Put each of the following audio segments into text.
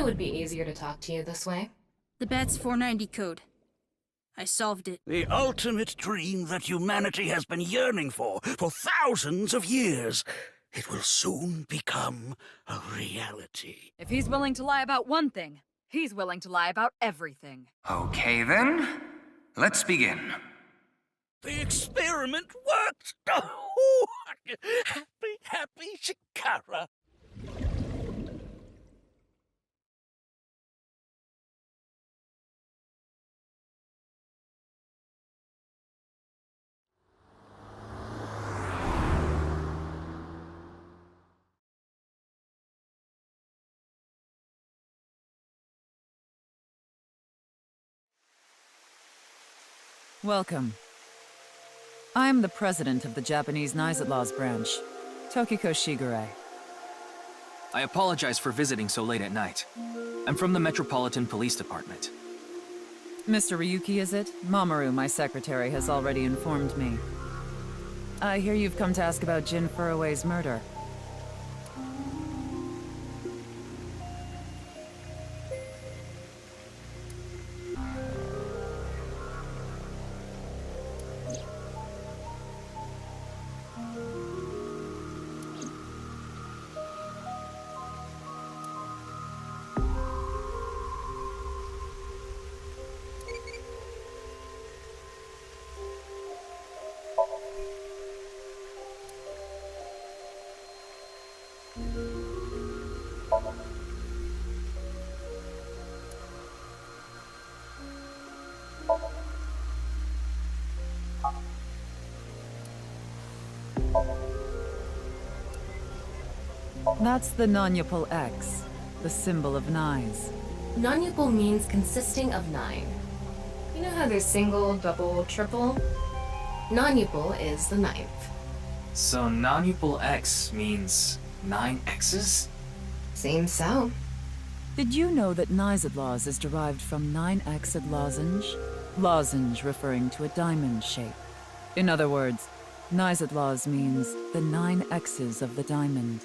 would be easier to talk to you this way. The Bats 490 code. I solved it. The ultimate dream that humanity has been yearning for thousands of years. It will soon become a reality. If he's willing to lie about one thing, he's willing to lie about everything. Okay then, let's begin. The experiment worked! Oh, happy Shikara. Welcome. I'm the president of the Japanese nirvanA branch, Tokiko Shigure. I apologize for visiting so late at night. I'm from the Metropolitan Police Department. Mr. Ryuki, is it? Mamoru, my secretary, has already informed me. I hear you've come to ask about Jin Furue's murder. That's the nonupal X, the symbol of nines. Nonupal means consisting of 9. You know how there's single, double, triple? Nonupal is the 9th. So nonupal X means 9 X's? Seems so. Did you know that nirvanA is derived from 9-exed lozenge? Lozenge referring to a diamond shape. In other words, nirvanA means the 9 X's of the diamond.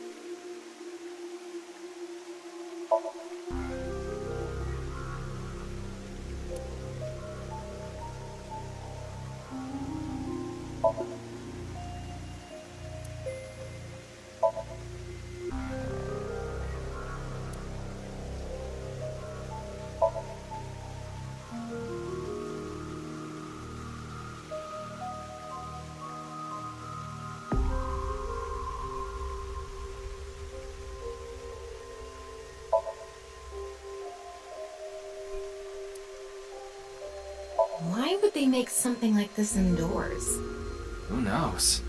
Why would they make something like this indoors? Who knows?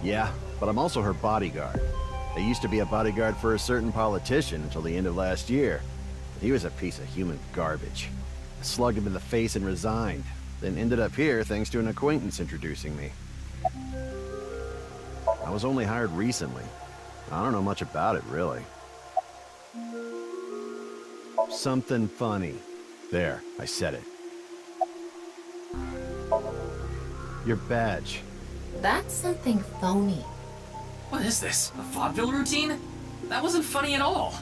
Yeah, but I'm also her bodyguard. I used to be a bodyguard for a certain politician until the end of last year. He was a piece of human garbage. I slugged him in the face and resigned, then ended up here thanks to an acquaintance introducing me. I was only hired recently. I don't know much about it, really. Something funny. There, I said it. Your badge. That's something phony. What is this? A vaudeville routine? That wasn't funny at all.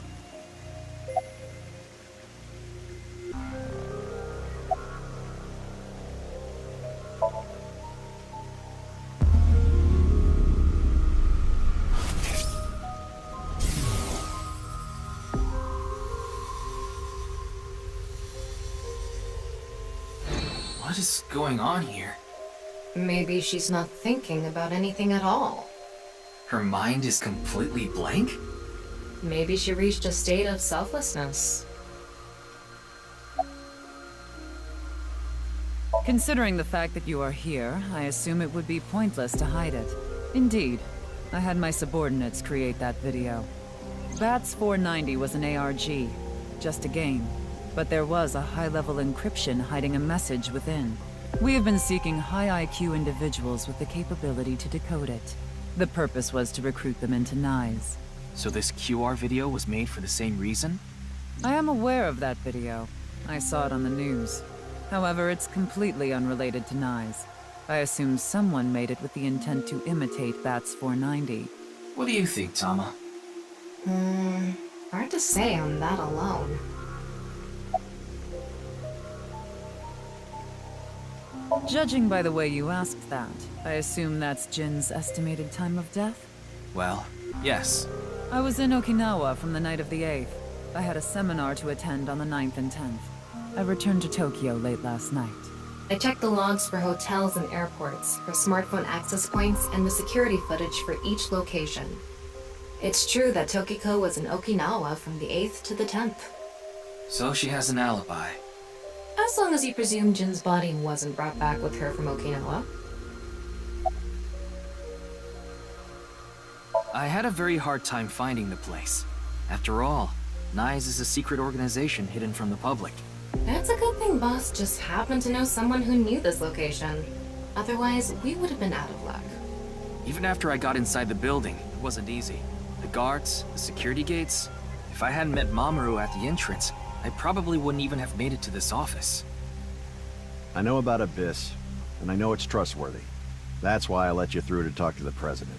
What is going on here? Maybe she's not thinking about anything at all. Her mind is completely blank? Maybe she reached a state of selflessness. Considering the fact that you are here, I assume it would be pointless to hide it. Indeed, I had my subordinates create that video. Bats 490 was an ARG, just a game. But there was a high-level encryption hiding a message within. We have been seeking high IQ individuals with the capability to decode it. The purpose was to recruit them into Nyes. So this QR video was made for the same reason? I am aware of that video. I saw it on the news. However, it's completely unrelated to Nyes. I assume someone made it with the intent to imitate Bats 490. What do you think, Tama? Hard to say on that alone. Judging by the way you asked that, I assume that's Jin's estimated time of death? Well, yes. I was in Okinawa from the night of the 8th. I had a seminar to attend on the 9th and 10th. I returned to Tokyo late last night. I checked the logs for hotels and airports, for smartphone access points, and the security footage for each location. It's true that Tokiko was in Okinawa from the 8th to the 10th. So she has an alibi. As long as you presume Jin's body wasn't brought back with her from Okinawa. I had a very hard time finding the place. After all, Nyes is a secret organization hidden from the public. That's a good thing Boss just happened to know someone who knew this location. Otherwise, we would have been out of luck. Even after I got inside the building, it wasn't easy. The guards, the security gates. If I hadn't met Mamoru at the entrance, I probably wouldn't even have made it to this office. I know about Abyss, and I know it's trustworthy. That's why I let you through to talk to the president.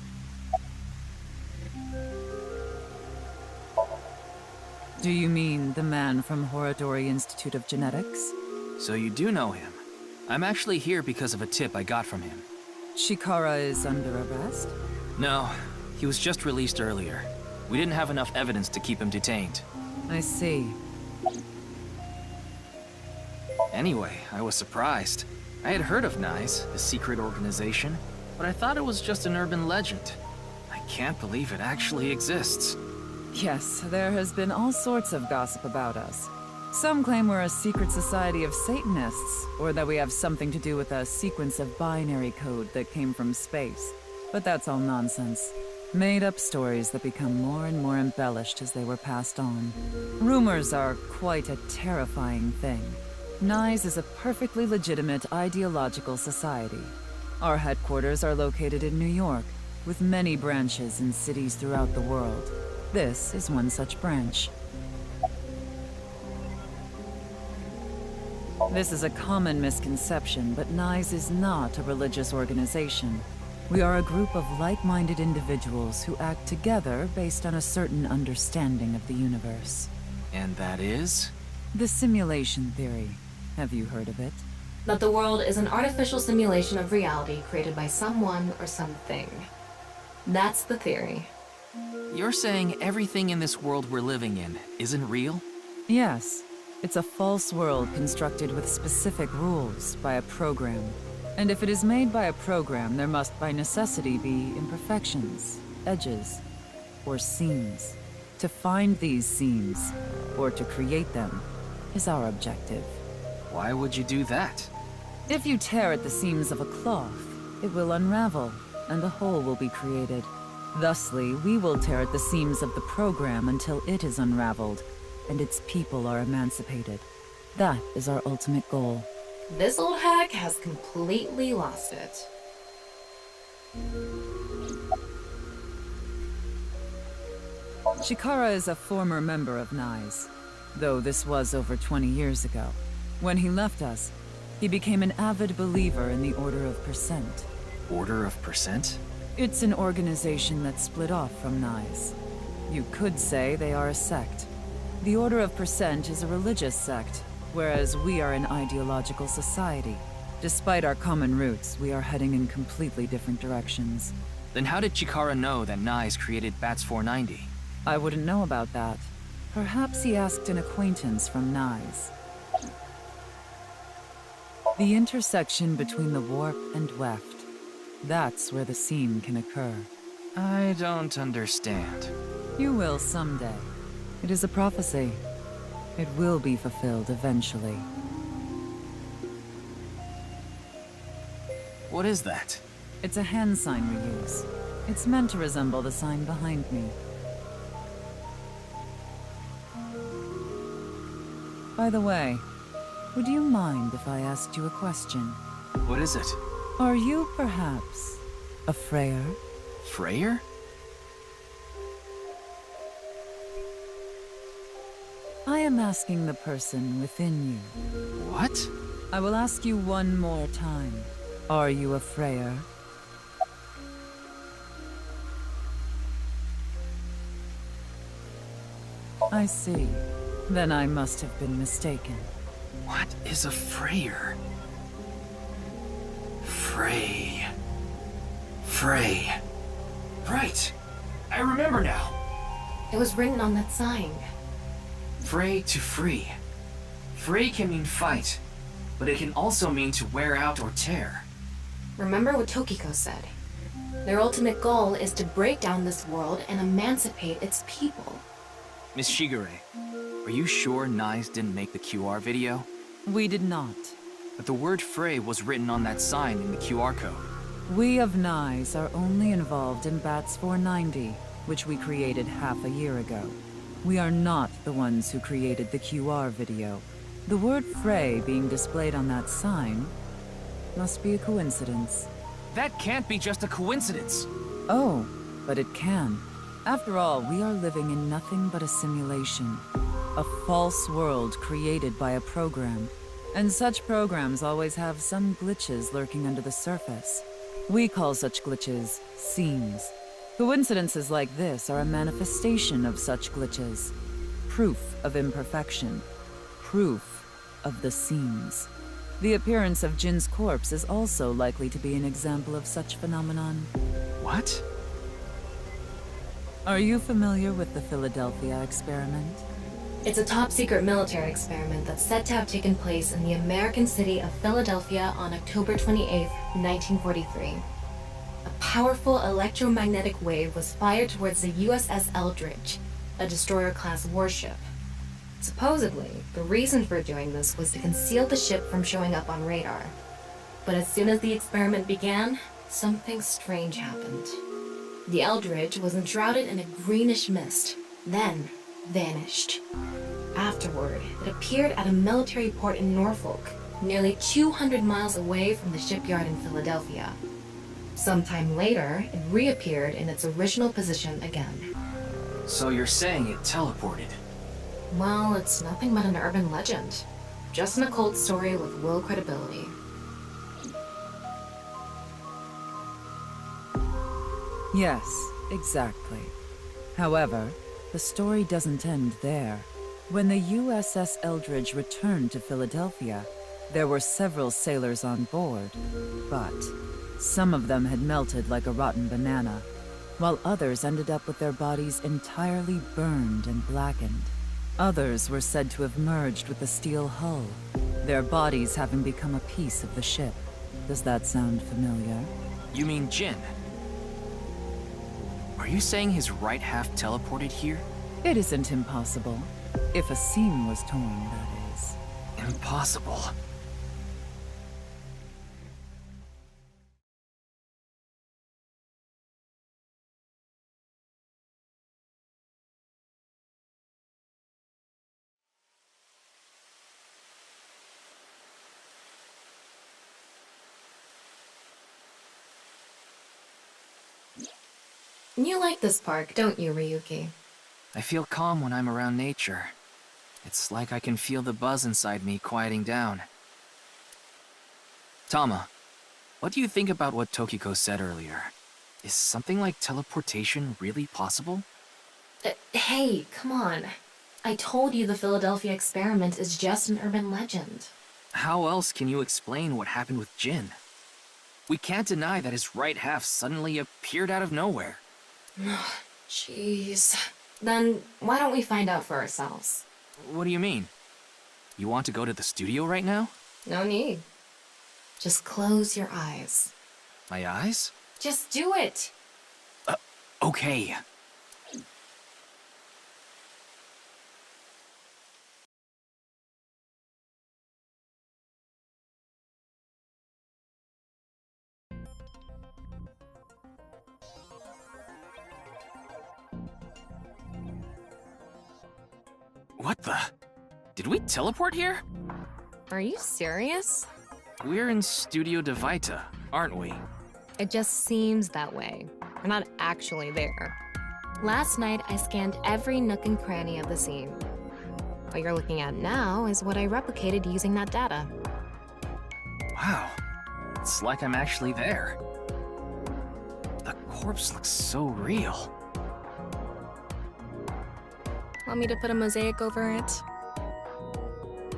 Do you mean the man from Horodori Institute of Genetics? So you do know him. I'm actually here because of a tip I got from him. Chikara is under arrest? No, he was just released earlier. We didn't have enough evidence to keep him detained. I see. Anyway, I was surprised. I had heard of Nyes, the secret organization, but I thought it was just an urban legend. I can't believe it actually exists. Yes, there has been all sorts of gossip about us. Some claim we're a secret society of Satanists, or that we have something to do with a sequence of binary code that came from space. But that's all nonsense. Made-up stories that become more and more embellished as they were passed on. Rumors are quite a terrifying thing. Nyes is a perfectly legitimate ideological society. Our headquarters are located in New York, with many branches in cities throughout the world. This is one such branch. This is a common misconception, but Nyes is not a religious organization. We are a group of like-minded individuals who act together based on a certain understanding of the universe. And that is? The simulation theory. Have you heard of it? That the world is an artificial simulation of reality created by someone or something. That's the theory. You're saying everything in this world we're living in isn't real? Yes. It's a false world constructed with specific rules by a program. And if it is made by a program, there must by necessity be imperfections, edges, or seams. To find these seams, or to create them, is our objective. Why would you do that? If you tear at the seams of a cloth, it will unravel, and a hole will be created. Thusly, we will tear at the seams of the program until it is unraveled, and its people are emancipated. That is our ultimate goal. This old hack has completely lost it. Chikara is a former member of Nyes, though this was over 20 years ago. When he left us, he became an avid believer in the Order of Percent. Order of Percent? It's an organization that split off from Nyes. You could say they are a sect. The Order of Percent is a religious sect, whereas we are an ideological society. Despite our common roots, we are heading in completely different directions. Then how did Chikara know that Nyes created Bats 490? I wouldn't know about that. Perhaps he asked an acquaintance from Nyes. The intersection between the warp and weft. That's where the seam can occur. I don't understand. You will someday. It is a prophecy. It will be fulfilled eventually. What is that? It's a hand sign we use. It's meant to resemble the sign behind me. By the way, would you mind if I asked you a question? What is it? Are you perhaps a Freyer? Freyr? I am asking the person within you. What? I will ask you one more time. Are you a Freyr? I see. Then I must have been mistaken. What is a Freyr? Frey. Right! I remember now! It was written on that sign. Frey to free. Frey can mean fight, but it can also mean to wear out or tear. Remember what Tokiko said. Their ultimate goal is to break down this world and emancipate its people. Miss Shigure, are you sure Nyes didn't make the QR video? We did not. But the word Frey was written on that sign in the QR code. We of Nyes are only involved in Bats 490, which we created half a year ago. We are not the ones who created the QR video. The word Frey being displayed on that sign must be a coincidence. That can't be just a coincidence! Oh, but it can. After all, we are living in nothing but a simulation. A false world created by a program. And such programs always have some glitches lurking under the surface. We call such glitches seams. Coincidences like this are a manifestation of such glitches. Proof of imperfection. Proof of the seams. The appearance of Jin's corpse is also likely to be an example of such phenomenon. What? Are you familiar with the Philadelphia experiment? It's a top-secret military experiment that's said to have taken place in the American city of Philadelphia on October 28, 1943. A powerful electromagnetic wave was fired towards the USS Eldridge, a destroyer-class warship. Supposedly, the reason for doing this was to conceal the ship from showing up on radar. But as soon as the experiment began, something strange happened. The Eldridge was enshrouded in a greenish mist, then vanished. Afterward, it appeared at a military port in Norfolk, nearly 200 miles away from the shipyard in Philadelphia. Sometime later, it reappeared in its original position again. So you're saying it teleported? Well, it's nothing but an urban legend. Just an occult story with low credibility. Yes, exactly. However, the story doesn't end there. When the USS Eldridge returned to Philadelphia, there were several sailors on board, but some of them had melted like a rotten banana, while others ended up with their bodies entirely burned and blackened. Others were said to have merged with the steel hull, their bodies having become a piece of the ship. Does that sound familiar? You mean Jin? Are you saying his right half teleported here? It isn't impossible. If a seam was torn, that is. Impossible. You like this park, don't you, Ryuki? I feel calm when I'm around nature. It's like I can feel the buzz inside me quieting down. Tama, what do you think about what Tokiko said earlier? Is something like teleportation really possible? Hey, come on. I told you the Philadelphia experiment is just an urban legend. How else can you explain what happened with Jin? We can't deny that his right half suddenly appeared out of nowhere. Jeez. Then why don't we find out for ourselves? What do you mean? You want to go to the studio right now? No need. Just close your eyes. My eyes? Just do it! Okay. What the? Did we teleport here? Are you serious? We're in Studio Devita, aren't we? It just seems that way. We're not actually there. Last night, I scanned every nook and cranny of the scene. What you're looking at now is what I replicated using that data. Wow. It's like I'm actually there. The corpse looks so real. Want me to put a mosaic over it?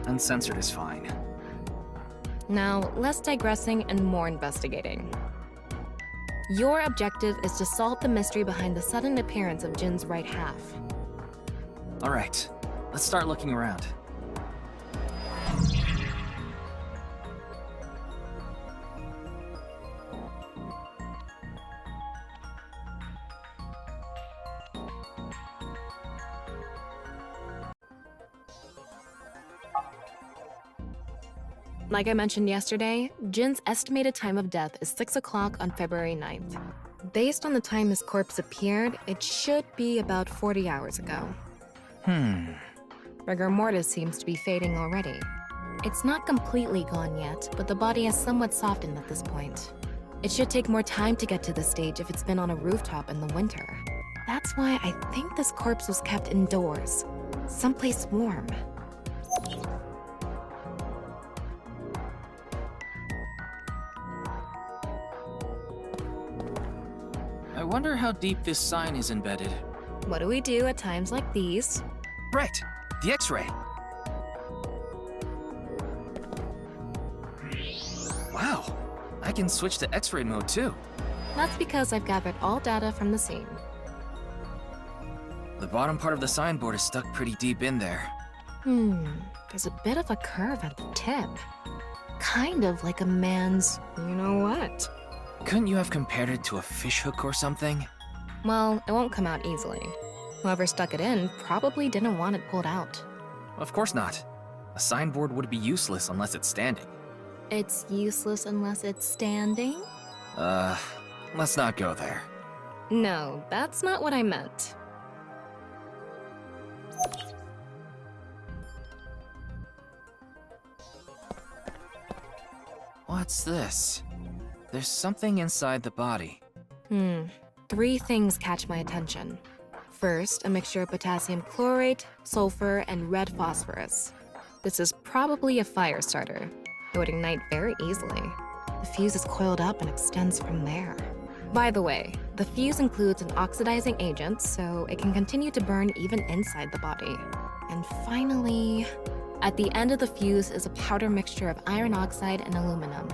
Uncensored is fine. Now, less digressing and more investigating. Your objective is to solve the mystery behind the sudden appearance of Jin's right half. All right, let's start looking around. Like I mentioned yesterday, Jin's estimated time of death is 6 o'clock on February 9th. Based on the time his corpse appeared, it should be about 40 hours ago. Rigor mortis seems to be fading already. It's not completely gone yet, but the body has somewhat softened at this point. It should take more time to get to this stage if it's been on a rooftop in the winter. That's why I think this corpse was kept indoors, someplace warm. I wonder how deep this sign is embedded. What do we do at times like these? Right, the X-ray. Wow, I can switch to X-ray mode too. That's because I've gathered all data from the scene. The bottom part of the signboard is stuck pretty deep in there. There's a bit of a curve at the tip. Kind of like a man's, you-know-what. Couldn't you have compared it to a fishhook or something? Well, it won't come out easily. Whoever stuck it in probably didn't want it pulled out. Of course not. A signboard would be useless unless it's standing. It's useless unless it's standing? Let's not go there. No, that's not what I meant. What's this? There's something inside the body. 3 things catch my attention. First, a mixture of potassium chlorate, sulfur, and red phosphorus. This is probably a fire starter. It would ignite very easily. The fuse is coiled up and extends from there. By the way, the fuse includes an oxidizing agent, so it can continue to burn even inside the body. And finally, at the end of the fuse is a powder mixture of iron oxide and aluminum.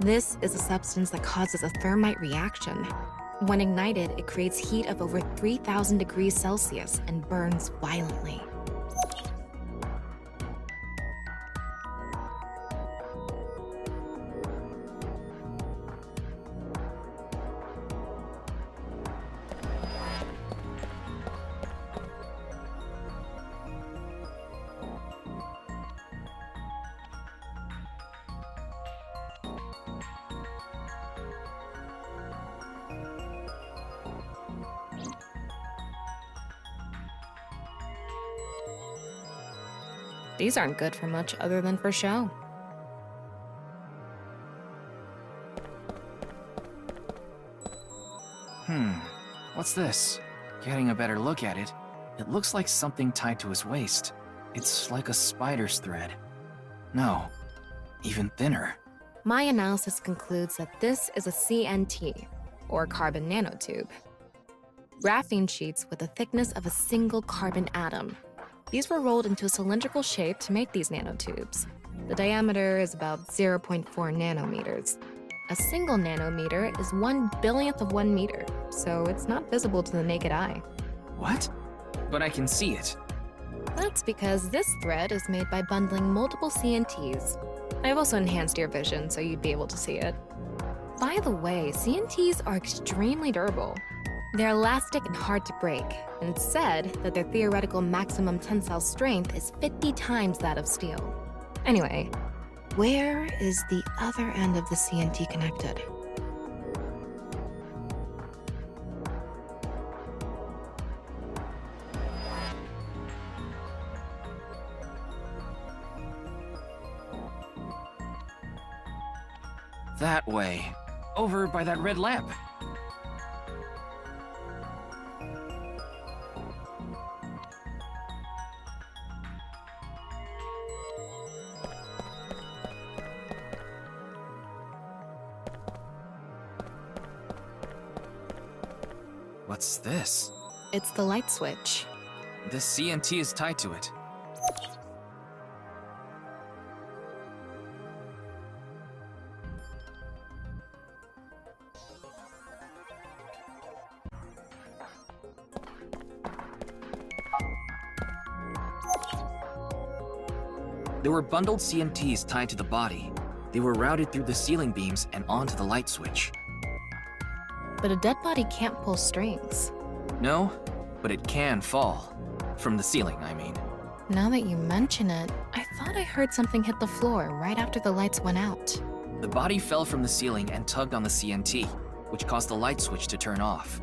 This is a substance that causes a thermite reaction. When ignited, it creates heat of over 3,000 degrees Celsius and burns violently. These aren't good for much other than for show. What's this? Getting a better look at it, it looks like something tied to his waist. It's like a spider's thread. No, even thinner. My analysis concludes that this is a CNT, or carbon nanotube. Graphene sheets with the thickness of a single carbon atom. These were rolled into a cylindrical shape to make these nanotubes. The diameter is about 0.4 nanometers. A single nanometer is 1/1000th of 1 meter, so it's not visible to the naked eye. What? But I can see it. That's because this thread is made by bundling multiple CNTs. I've also enhanced your vision so you'd be able to see it. By the way, CNTs are extremely durable. They're elastic and hard to break, and it's said that their theoretical maximum tensile strength is 50 times that of steel. Anyway, where is the other end of the CNT connected? That way. Over by that red lamp. What's this? It's the light switch. This CNT is tied to it. There were bundled CNTs tied to the body. They were routed through the ceiling beams and onto the light switch. But a dead body can't pull strings. No, but it can fall. From the ceiling, I mean. Now that you mention it, I thought I heard something hit the floor right after the lights went out. The body fell from the ceiling and tugged on the CNT, which caused the light switch to turn off.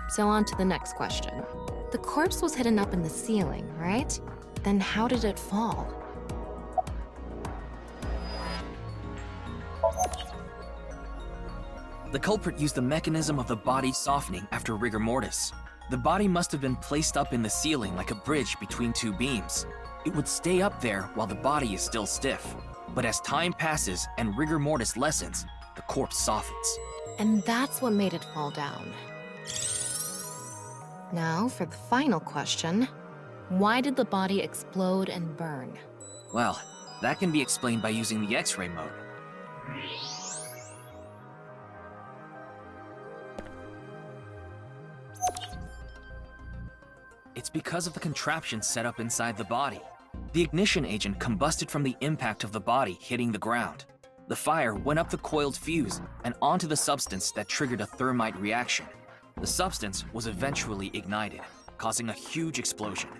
So on to the next question. The corpse was hidden up in the ceiling, right? Then how did it fall? The culprit used the mechanism of the body softening after rigor mortis. The body must have been placed up in the ceiling like a bridge between two beams. It would stay up there while the body is still stiff. But as time passes and rigor mortis lessens, the corpse softens. And that's what made it fall down. Now for the final question. Why did the body explode and burn? Well, that can be explained by using the X-ray mode. It's because of the contraption set up inside the body. The ignition agent combusted from the impact of the body hitting the ground. The fire went up the coiled fuse and onto the substance that triggered a thermite reaction. The substance was eventually ignited, causing a huge explosion.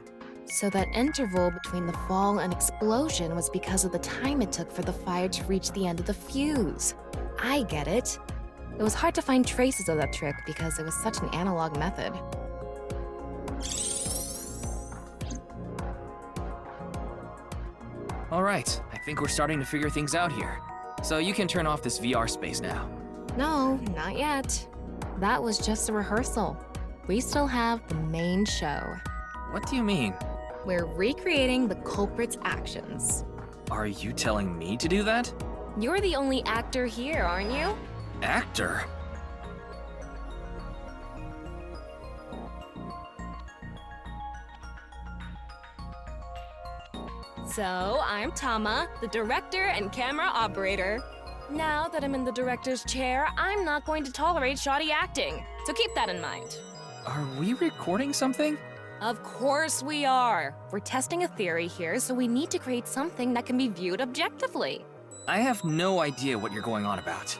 So that interval between the fall and explosion was because of the time it took for the fire to reach the end of the fuse. I get it. It was hard to find traces of that trick because it was such an analog method. All right, I think we're starting to figure things out here. So you can turn off this VR space now. No, not yet. That was just a rehearsal. We still have the main show. What do you mean? We're recreating the culprit's actions. Are you telling me to do that? You're the only actor here, aren't you? Actor? So, I'm Tama, the director and camera operator. Now that I'm in the director's chair, I'm not going to tolerate shoddy acting, so keep that in mind. Are we recording something? Of course we are. We're testing a theory here, so we need to create something that can be viewed objectively. I have no idea what you're going on about.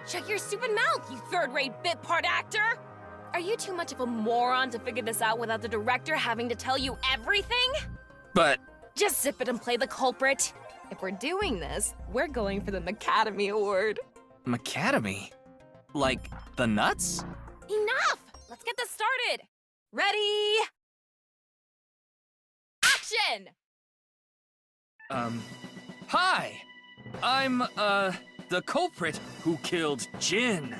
Shut your stupid mouth, you third-rate bit part actor! Are you too much of a moron to figure this out without the director having to tell you everything? But... Just zip it and play the culprit. If we're doing this, we're going for the Macademy Award. Macademy? Like, the nuts? Enough! Let's get this started! Ready? Action! Hi! I'm, the culprit who killed Jin.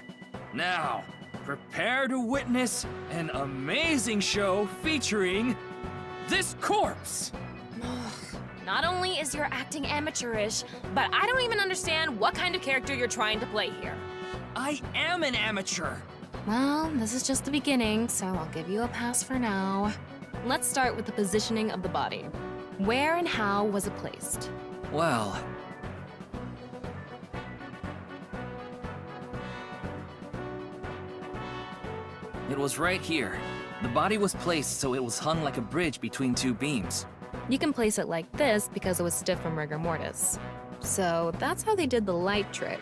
Now, prepare to witness an amazing show featuring this corpse. Not only is your acting amateurish, but I don't even understand what kind of character you're trying to play here. I am an amateur. Well, this is just the beginning, so I'll give you a pass for now. Let's start with the positioning of the body. Where and how was it placed? Well... It was right here. The body was placed so it was hung like a bridge between two beams. You can place it like this because it was stiff from rigor mortis. So that's how they did the light trick.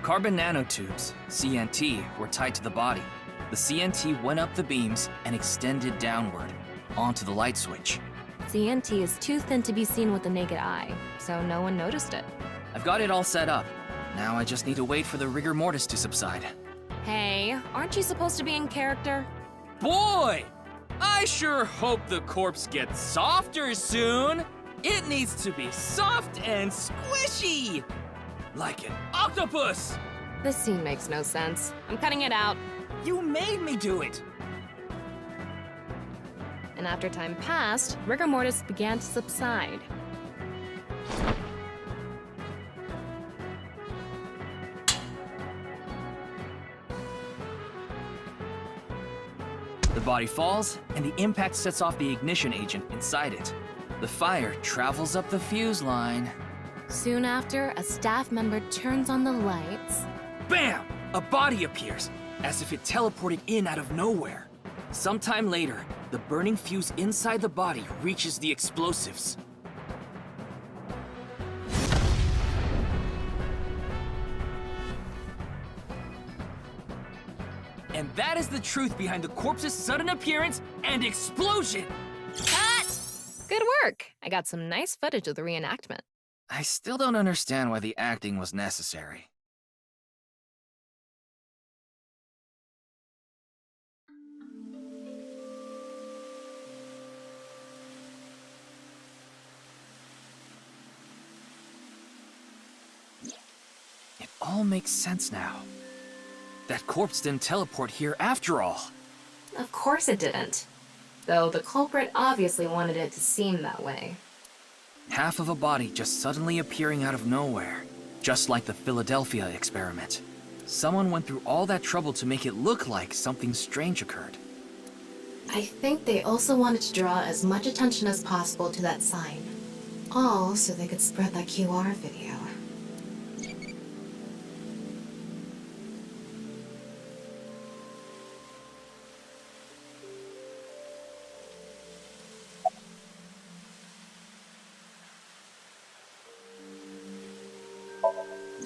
Carbon nanotubes, CNT, were tied to the body. The CNT went up the beams and extended downward, onto the light switch. CNT is too thin to be seen with the naked eye, so no one noticed it. I've got it all set up. Now I just need to wait for the rigor mortis to subside. Hey, aren't you supposed to be in character? Boy! I sure hope the corpse gets softer soon! It needs to be soft and squishy! Like an octopus! This scene makes no sense. I'm cutting it out. You made me do it! And after time passed, rigor mortis began to subside. The body falls, and the impact sets off the ignition agent inside it. The fire travels up the fuse line. Soon after, a staff member turns on the lights. Bam! A body appears, as if it teleported in out of nowhere. Sometime later, the burning fuse inside the body reaches the explosives. And that is the truth behind the corpse's sudden appearance and explosion! Cut! Good work. I got some nice footage of the reenactment. I still don't understand why the acting was necessary. It all makes sense now. That corpse didn't teleport here after all. Of course it didn't. Though the culprit obviously wanted it to seem that way. Half of a body just suddenly appearing out of nowhere. Just like the Philadelphia experiment. Someone went through all that trouble to make it look like something strange occurred. I think they also wanted to draw as much attention as possible to that sign. All so they could spread that QR video.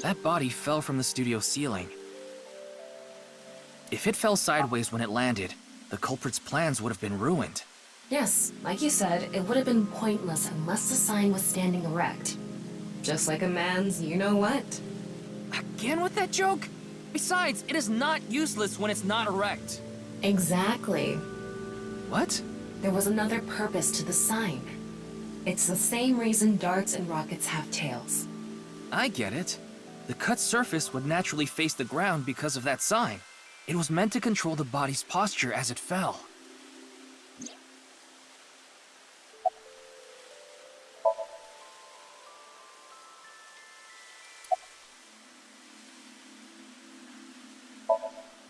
That body fell from the studio ceiling. If it fell sideways when it landed, the culprit's plans would have been ruined. Yes, like you said, it would have been pointless unless the sign was standing erect. Just like a man's you-know-what. Again with that joke? Besides, it is not useless when it's not erect. Exactly. What? There was another purpose to the sign. It's the same reason darts and rockets have tails. I get it. The cut surface would naturally face the ground because of that sign. It was meant to control the body's posture as it fell.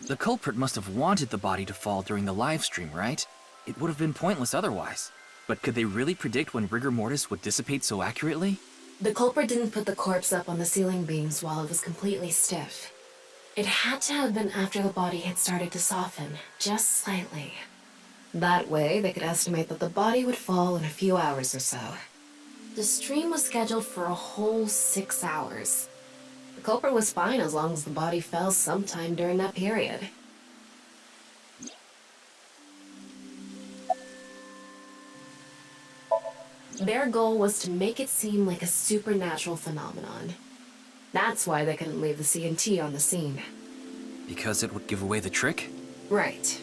The culprit must have wanted the body to fall during the live stream, right? It would have been pointless otherwise. But could they really predict when rigor mortis would dissipate so accurately? The culprit didn't put the corpse up on the ceiling beams while it was completely stiff. It had to have been after the body had started to soften, just slightly. That way, they could estimate that the body would fall in a few hours or so. The stream was scheduled for a whole 6 hours. The culprit was fine as long as the body fell sometime during that period. Their goal was to make it seem like a supernatural phenomenon. That's why they couldn't leave the CNT on the scene. Because it would give away the trick? Right.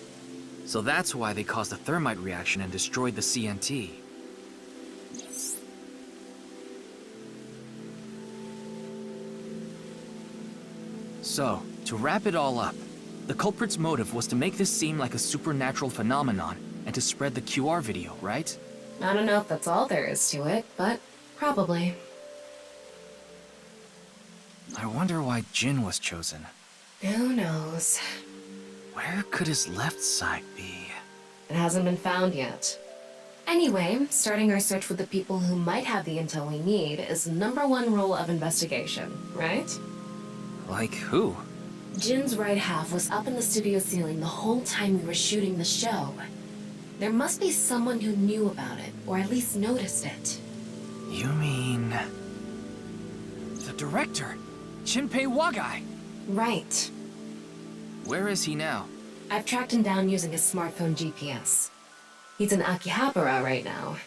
So that's why they caused a thermite reaction and destroyed the CNT. So, to wrap it all up, the culprit's motive was to make this seem like a supernatural phenomenon and to spread the QR video, right? I don't know if that's all there is to it, but probably. I wonder why Jin was chosen. Who knows? Where could his left side be? It hasn't been found yet. Anyway, starting our search with the people who might have the intel we need is the #1 rule of investigation, right? Like who? Jin's right half was up in the studio ceiling the whole time we were shooting the show. There must be someone who knew about it, or at least noticed it. You mean... the director, Shinpei Wagai. Right. Where is he now? I've tracked him down using his smartphone GPS. He's in Akihabara right now,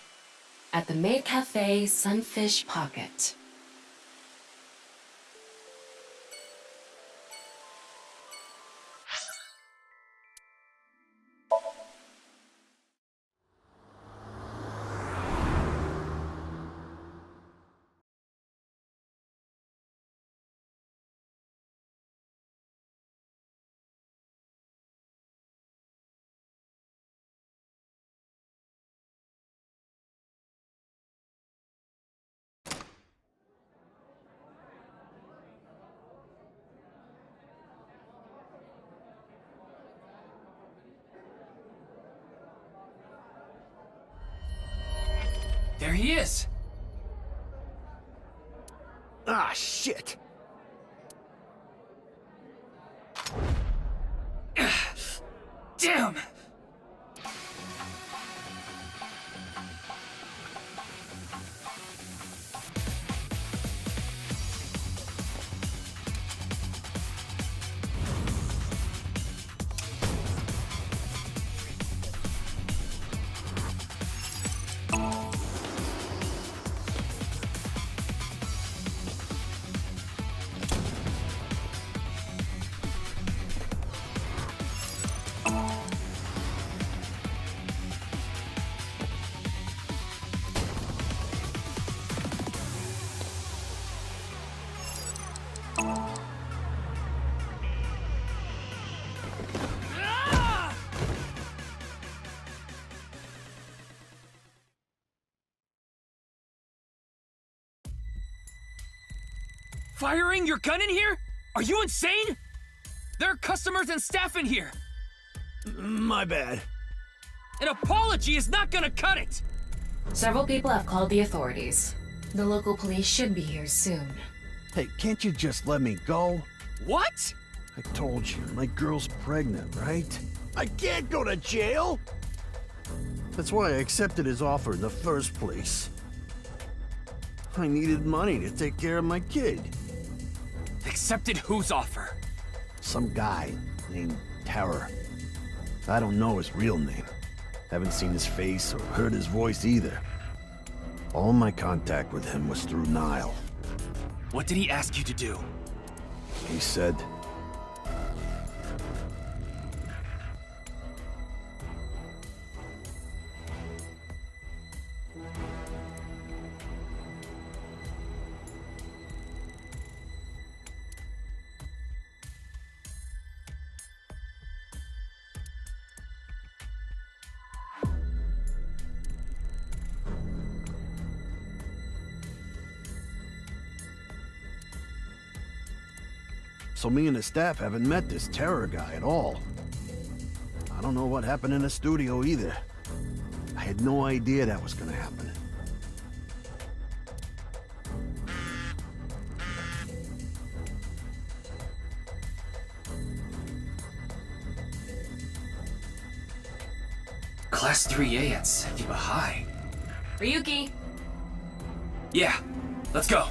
at the maid cafe Sunfish Pocket. There he is! Ah, shit! Damn! Firing your gun in here? Are you insane? There are customers and staff in here. My bad. An apology is not gonna cut it. Several people have called the authorities. The local police should be here soon. Hey, can't you just let me go? What? I told you, my girl's pregnant, right? I can't go to jail! That's why I accepted his offer in the first place. I needed money to take care of my kid. Accepted whose offer? Some guy named Terror. I don't know his real name. Haven't seen his face or heard his voice either. All my contact with him was through Nile. What did he ask you to do? He said, so me and the staff haven't met this Terror guy at all. I don't know what happened in the studio either. I had no idea that was gonna happen. Class 3A at Sekiba High. Ryuki! Yeah, let's go.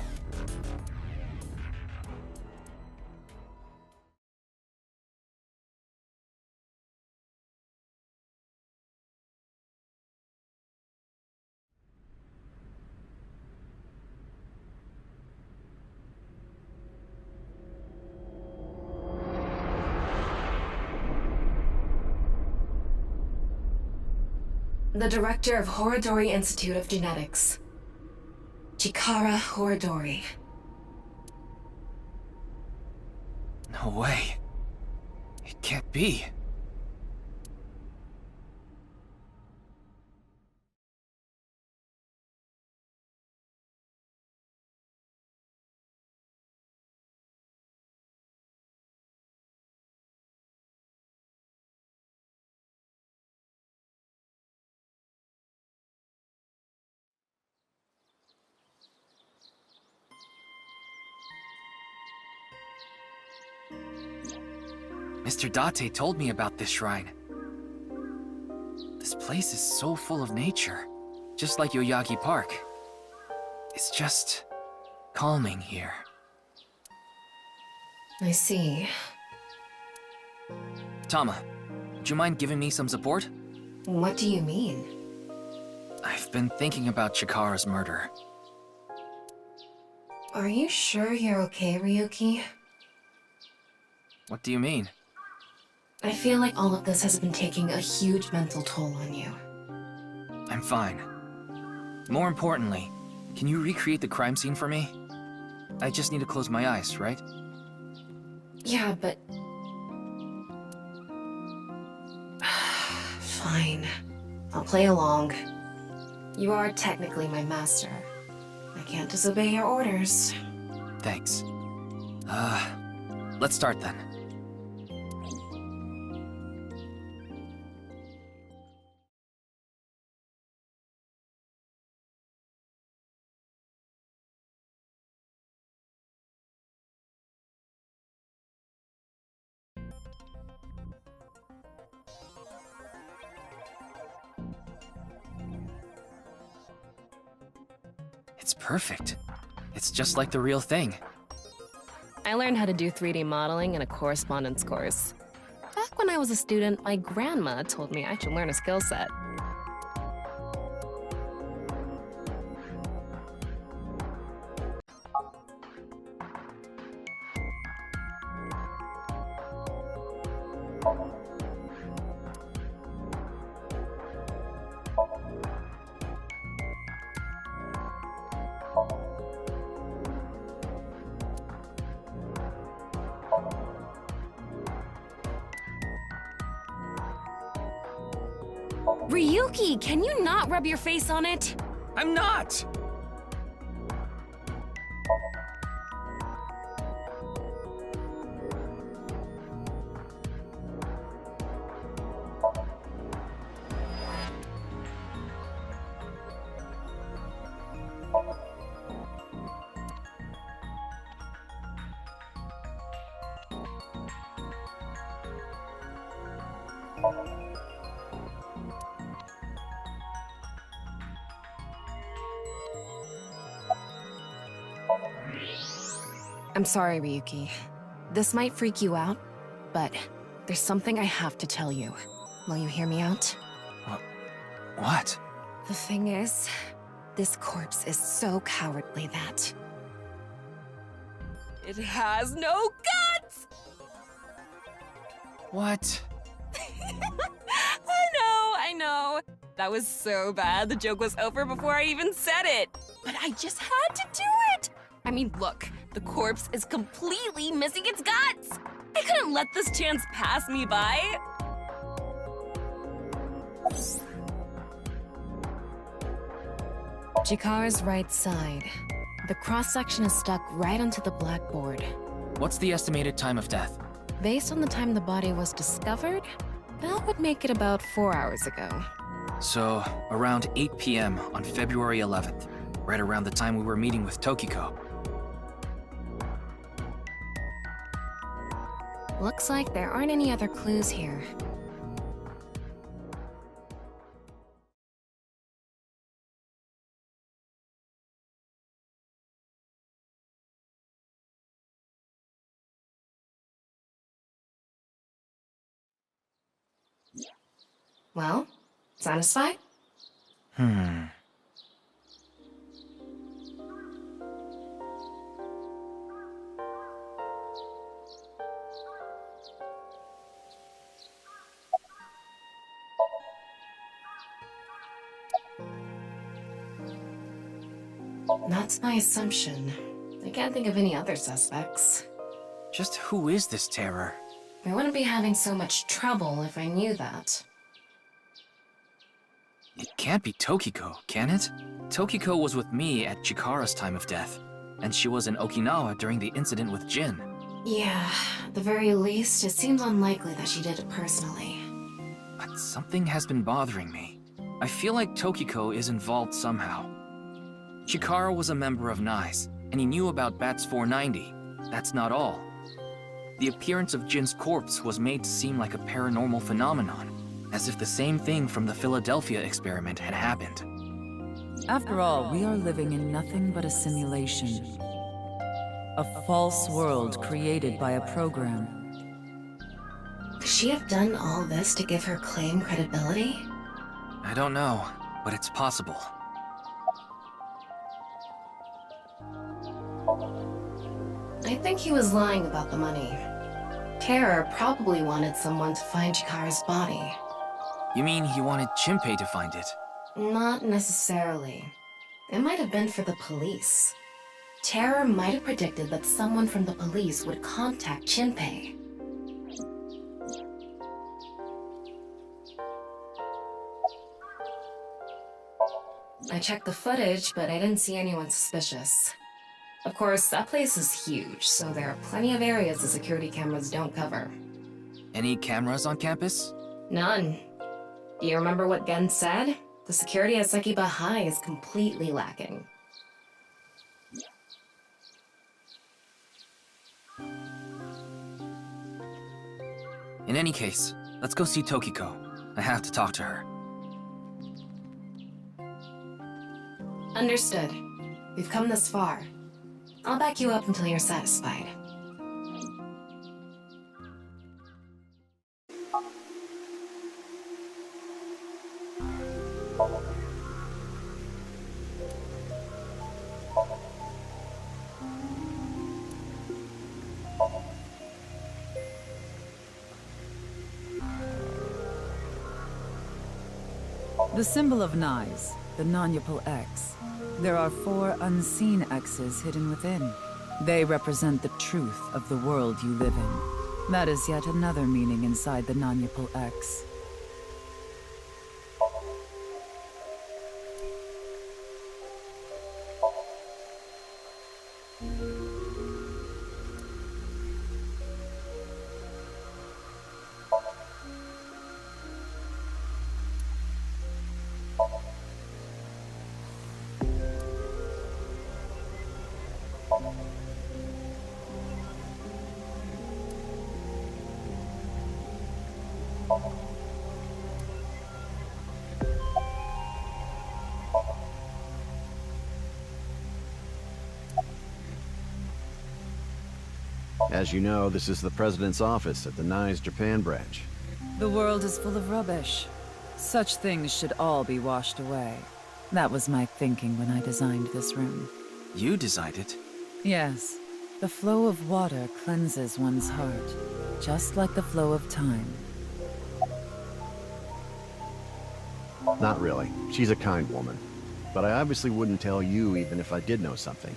The director of Horodori Institute of Genetics. Chikara Horodori. No way. It can't be. Mr. Date told me about this shrine. This place is so full of nature, just like Yoyagi Park. It's just calming here. I see. Tama, would you mind giving me some support? What do you mean? I've been thinking about Chikara's murder. Are you sure you're okay, Ryuki? What do you mean? I feel like all of this has been taking a huge mental toll on you. I'm fine. More importantly, can you recreate the crime scene for me? I just need to close my eyes, right? Yeah, but... Fine. I'll play along. You are technically my master. I can't disobey your orders. Thanks. Let's start then. It's perfect. It's just like the real thing. I learned how to do 3D modeling in a correspondence course. Back when I was a student, my grandma told me I should learn a skill set. Ryuki, can you not rub your face on it? I'm not! I'm sorry, Ryuki. This might freak you out, but there's something I have to tell you. Will you hear me out? What? The thing is, this corpse is so cowardly that... it has no guts! What? I know. That was so bad, the joke was over before I even said it. But I just had to do it! I mean, look, the corpse is completely missing its guts! I couldn't let this chance pass me by! Chikara's right side. The cross-section is stuck right onto the blackboard. What's the estimated time of death? Based on the time the body was discovered, that would make it about 4 hours ago. So, around 8 p.m. on February 11th, right around the time we were meeting with Tokiko. Looks like there aren't any other clues here. Well, satisfied? That's my assumption. I can't think of any other suspects. Just who is this terror? I wouldn't be having so much trouble if I knew that. It can't be Tokiko, can it? Tokiko was with me at Chikara's time of death, and she was in Okinawa during the incident with Jin. Yeah, at the very least, it seems unlikely that she did it personally. But something has been bothering me. I feel like Tokiko is involved somehow. Chikara was a member of NICE, and he knew about Bats 490. That's not all. The appearance of Jin's corpse was made to seem like a paranormal phenomenon, as if the same thing from the Philadelphia experiment had happened. After all, we are living in nothing but a simulation. A false world created by a program. Could she have done all this to give her claim credibility? I don't know, but it's possible. I think he was lying about the money. Terror probably wanted someone to find Chikara's body. You mean he wanted Chimpei to find it? Not necessarily. It might have been for the police. Terror might have predicted that someone from the police would contact Chimpei. I checked the footage, but I didn't see anyone suspicious. Of course, that place is huge, so there are plenty of areas the security cameras don't cover. Any cameras on campus? None. Do you remember what Gen said? The security at Sekiba High is completely lacking. In any case, let's go see Tokiko. I have to talk to her. Understood. We've come this far. I'll back you up until you're satisfied. The symbol of Nyes, the non-Yapal X. There are 4 unseen X's hidden within. They represent the truth of the world you live in. That is yet another meaning inside the non-Yapal X. As you know, this is the President's office at the Nyes Japan branch. The world is full of rubbish. Such things should all be washed away. That was my thinking when I designed this room. You designed it? Yes. The flow of water cleanses one's heart, just like the flow of time. Not really. She's a kind woman. But I obviously wouldn't tell you even if I did know something.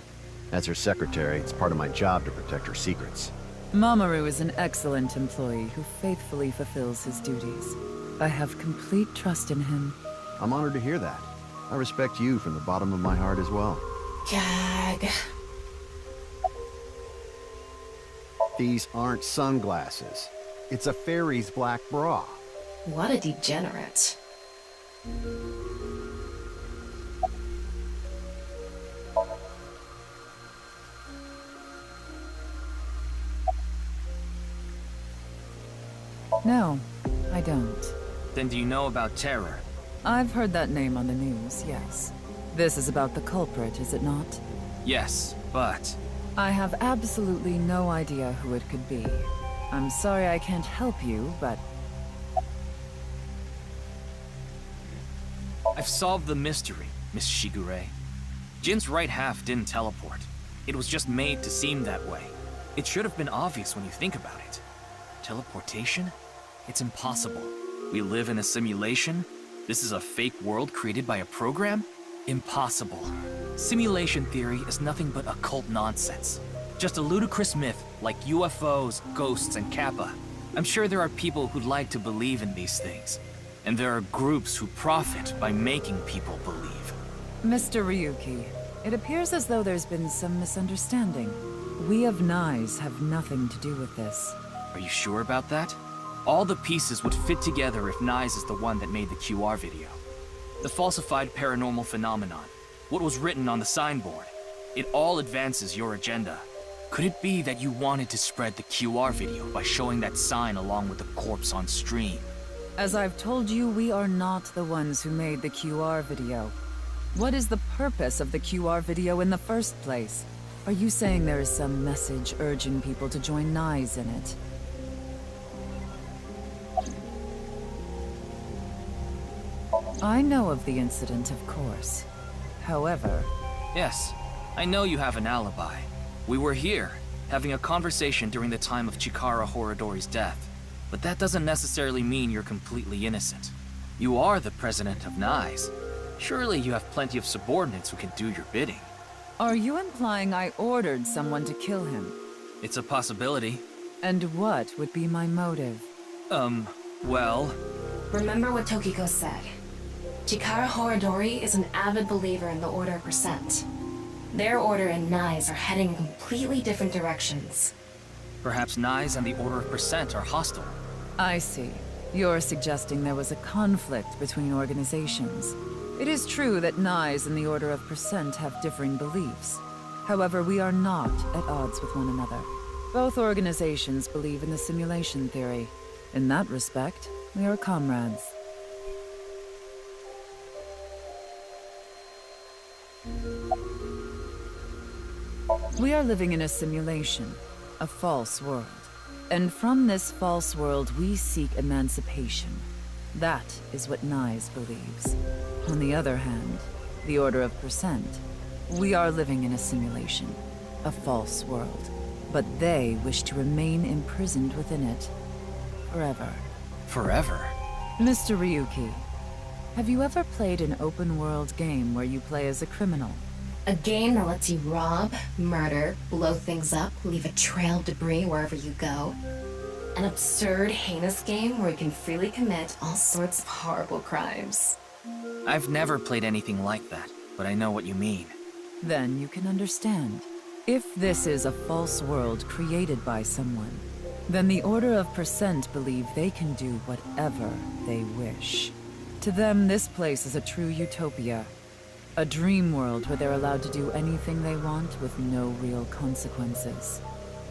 As her secretary, it's part of my job to protect her secrets. Mamoru is an excellent employee who faithfully fulfills his duties. I have complete trust in him. I'm honored to hear that. I respect you from the bottom of my heart as well. Gag. These aren't sunglasses. It's a fairy's black bra. What a degenerate. No, I don't. Then do you know about Terror? I've heard that name on the news, yes. This is about the culprit, is it not? Yes, but... I have absolutely no idea who it could be. I'm sorry I can't help you, but... I've solved the mystery, Miss Shigure. Jin's right half didn't teleport. It was just made to seem that way. It should have been obvious when you think about it. Teleportation? It's impossible. We live in a simulation? This is a fake world created by a program? Impossible. Simulation theory is nothing but occult nonsense. Just a ludicrous myth like UFOs, ghosts, and Kappa. I'm sure there are people who'd like to believe in these things. And there are groups who profit by making people believe. Mr. Ryuki, it appears as though there's been some misunderstanding. We of Nyes have nothing to do with this. Are you sure about that? All the pieces would fit together if Nyes is the one that made the QR video. The falsified paranormal phenomenon, what was written on the signboard, it all advances your agenda. Could it be that you wanted to spread the QR video by showing that sign along with the corpse on stream? As I've told you, we are not the ones who made the QR video. What is the purpose of the QR video in the first place? Are you saying there is some message urging people to join Nyes in it? I know of the incident, of course. However... Yes, I know you have an alibi. We were here, having a conversation during the time of Chikara Horadori's death. But that doesn't necessarily mean you're completely innocent. You are the president of Nyes. Surely you have plenty of subordinates who can do your bidding. Are you implying I ordered someone to kill him? It's a possibility. And what would be my motive? Well... Remember what Tokiko said. Chikara Horadori is an avid believer in the Order of Percent. Their order and Nyes are heading in completely different directions. Perhaps Nyes and the Order of Percent are hostile. I see. You're suggesting there was a conflict between organizations. It is true that Nyes and the Order of Percent have differing beliefs. However, we are not at odds with one another. Both organizations believe in the simulation theory. In that respect, we are comrades. We are living in a simulation, a false world. And from this false world, we seek emancipation. That is what Nyes believes. On the other hand, the Order of Percent, we are living in a simulation, a false world. But they wish to remain imprisoned within it. Forever. Forever? Mr. Ryuki, have you ever played an open-world game where you play as a criminal? A game that lets you rob, murder, blow things up, leave a trail of debris wherever you go. An absurd, heinous game where you can freely commit all sorts of horrible crimes. I've never played anything like that, but I know what you mean. Then you can understand. If this is a false world created by someone, then the Order of Percent believe they can do whatever they wish. To them, this place is a true utopia. A dream world where they're allowed to do anything they want with no real consequences.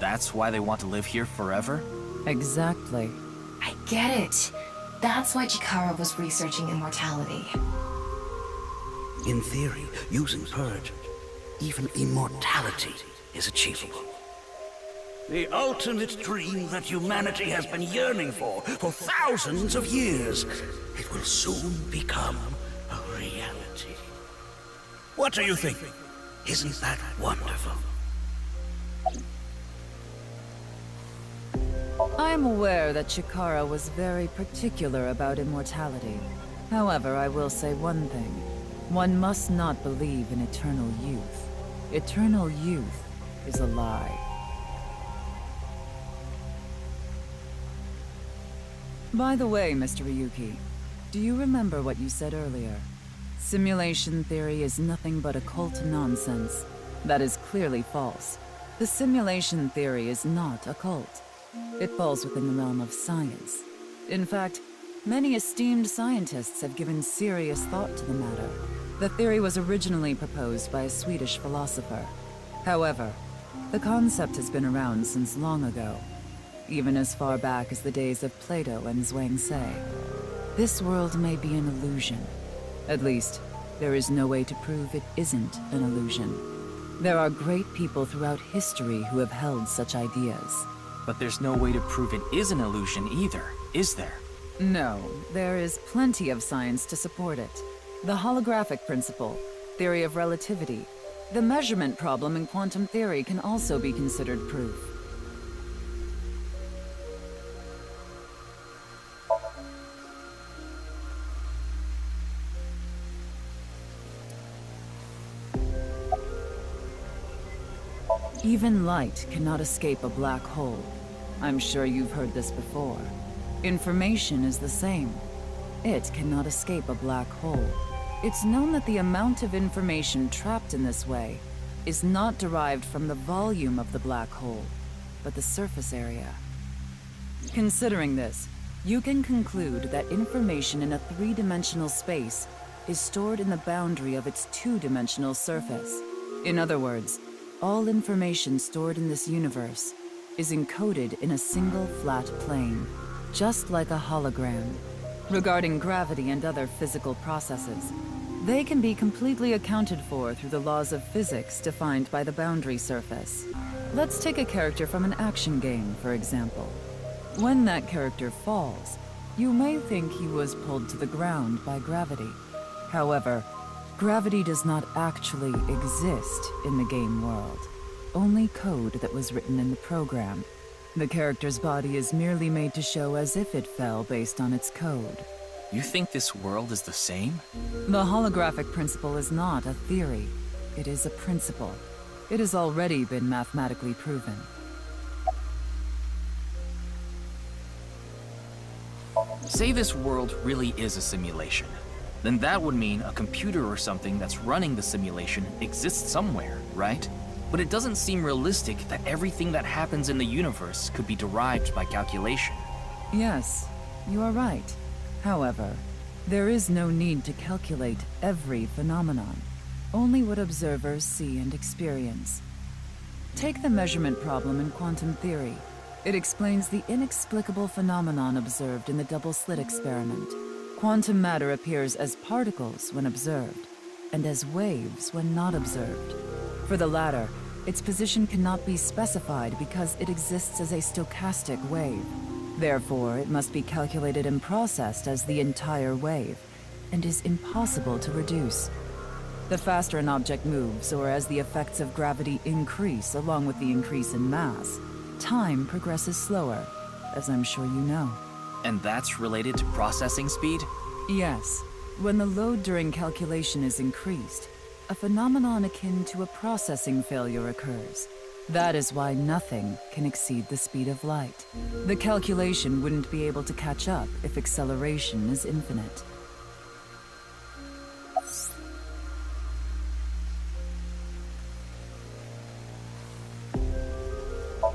That's why they want to live here forever? Exactly. I get it. That's why Chikara was researching immortality. In theory, using Purge, even immortality is achievable. The ultimate dream that humanity has been yearning for thousands of years. It will soon become a reality. What do you think? Isn't that wonderful? I'm aware that Chikara was very particular about immortality. However, I will say one thing. One must not believe in eternal youth. Eternal youth is a lie. By the way, Mr. Ryuki, do you remember what you said earlier? Simulation theory is nothing but occult nonsense. That is clearly false. The simulation theory is not occult. It falls within the realm of science. In fact, many esteemed scientists have given serious thought to the matter. The theory was originally proposed by a Swedish philosopher. However, the concept has been around since long ago, even as far back as the days of Plato and Zhuangzi. This world may be an illusion. At least, there is no way to prove it isn't an illusion. There are great people throughout history who have held such ideas. But there's no way to prove it is an illusion either, is there? No, there is plenty of science to support it. The holographic principle, theory of relativity, the measurement problem in quantum theory can also be considered proof. Even light cannot escape a black hole. I'm sure you've heard this before. Information is the same. It cannot escape a black hole. It's known that the amount of information trapped in this way is not derived from the volume of the black hole, but the surface area. Considering this, you can conclude that information in a three-dimensional space is stored in the boundary of its two-dimensional surface. In other words, all information stored in this universe is encoded in a single flat plane, just like a hologram. Regarding gravity and other physical processes, they can be completely accounted for through the laws of physics defined by the boundary surface. Let's take a character from an action game, for example. When that character falls, you may think he was pulled to the ground by gravity. However, gravity does not actually exist in the game world. Only code that was written in the program. The character's body is merely made to show as if it fell based on its code. You think this world is the same? The holographic principle is not a theory. It is a principle. It has already been mathematically proven. Say this world really is a simulation. Then that would mean a computer or something that's running the simulation exists somewhere, right? But it doesn't seem realistic that everything that happens in the universe could be derived by calculation. Yes, you are right. However, there is no need to calculate every phenomenon, only what observers see and experience. Take the measurement problem in quantum theory. It explains the inexplicable phenomenon observed in the double-slit experiment. Quantum matter appears as particles when observed, and as waves when not observed. For the latter, its position cannot be specified because it exists as a stochastic wave. Therefore, it must be calculated and processed as the entire wave, and is impossible to reduce. The faster an object moves, or as the effects of gravity increase along with the increase in mass, time progresses slower, as I'm sure you know. And that's related to processing speed? Yes. When the load during calculation is increased, a phenomenon akin to a processing failure occurs. That is why nothing can exceed the speed of light. The calculation wouldn't be able to catch up if acceleration is infinite.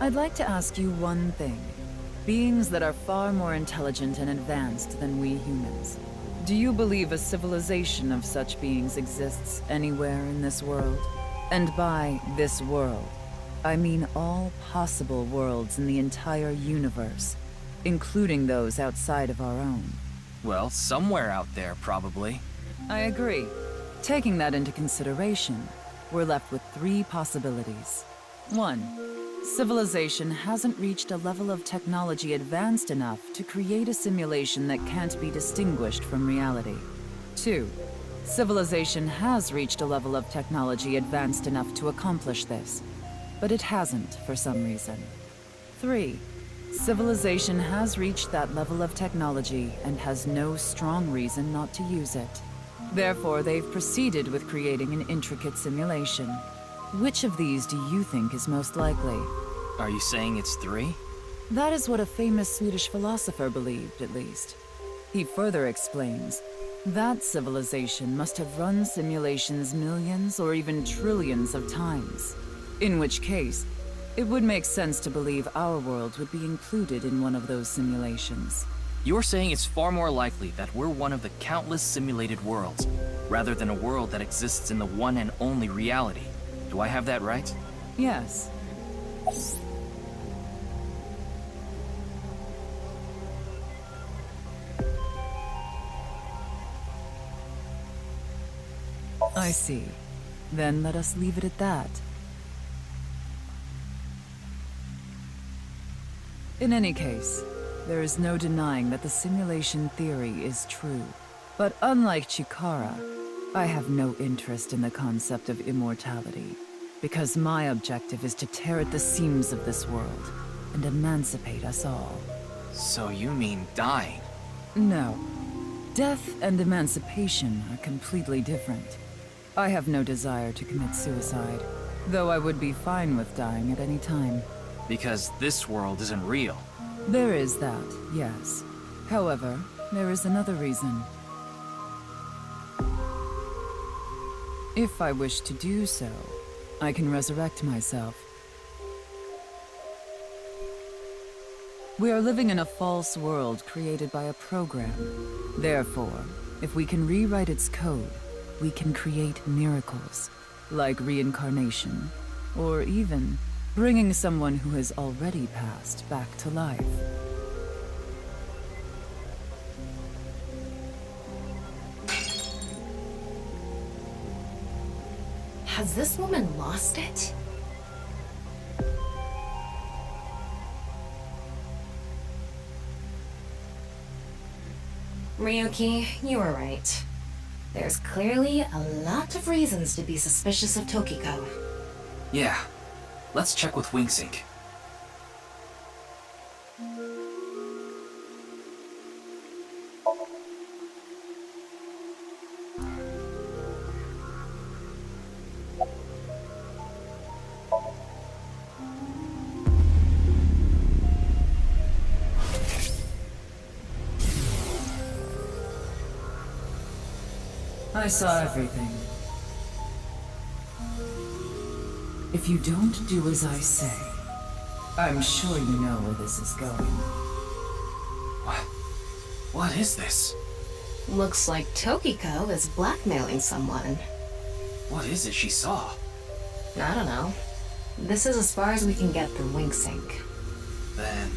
I'd like to ask you one thing. Beings that are far more intelligent and advanced than we humans. Do you believe a civilization of such beings exists anywhere in this world? And by this world, I mean all possible worlds in the entire universe, including those outside of our own. Well, somewhere out there, probably. I agree. Taking that into consideration, we're left with three possibilities. 1. Civilization hasn't reached a level of technology advanced enough to create a simulation that can't be distinguished from reality. 2. Civilization has reached a level of technology advanced enough to accomplish this, but it hasn't for some reason. 3. Civilization has reached that level of technology and has no strong reason not to use it. Therefore, they've proceeded with creating an intricate simulation. Which of these do you think is most likely? Are you saying it's 3? That is what a famous Swedish philosopher believed, at least. He further explains, that civilization must have run simulations millions or even trillions of times. In which case, it would make sense to believe our world would be included in one of those simulations. You're saying it's far more likely that we're one of the countless simulated worlds, rather than a world that exists in the one and only reality. Do I have that right? Yes. I see. Then let us leave it at that. In any case, there is no denying that the simulation theory is true. But unlike Chikara, I have no interest in the concept of immortality, because my objective is to tear at the seams of this world and emancipate us all. So you mean dying? No. Death and emancipation are completely different. I have no desire to commit suicide, though I would be fine with dying at any time. Because this world isn't real. There is that, yes. However, there is another reason. If I wish to do so, I can resurrect myself. We are living in a false world created by a program. Therefore, if we can rewrite its code, we can create miracles, like reincarnation, or even bringing someone who has already passed back to life. Has this woman lost it? Ryuki, you were right. There's clearly a lot of reasons to be suspicious of Tokiko. Yeah. Let's check with Wingsync. I saw everything. If you don't do as I say, I'm sure you know where this is going. What is this? Looks like Tokiko is blackmailing someone. What is it she saw? I don't know. This is as far as we can get through Wingsync. Then...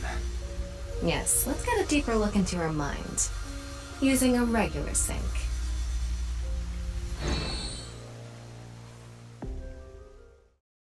Yes, let's get a deeper look into her mind. Using a regular sync.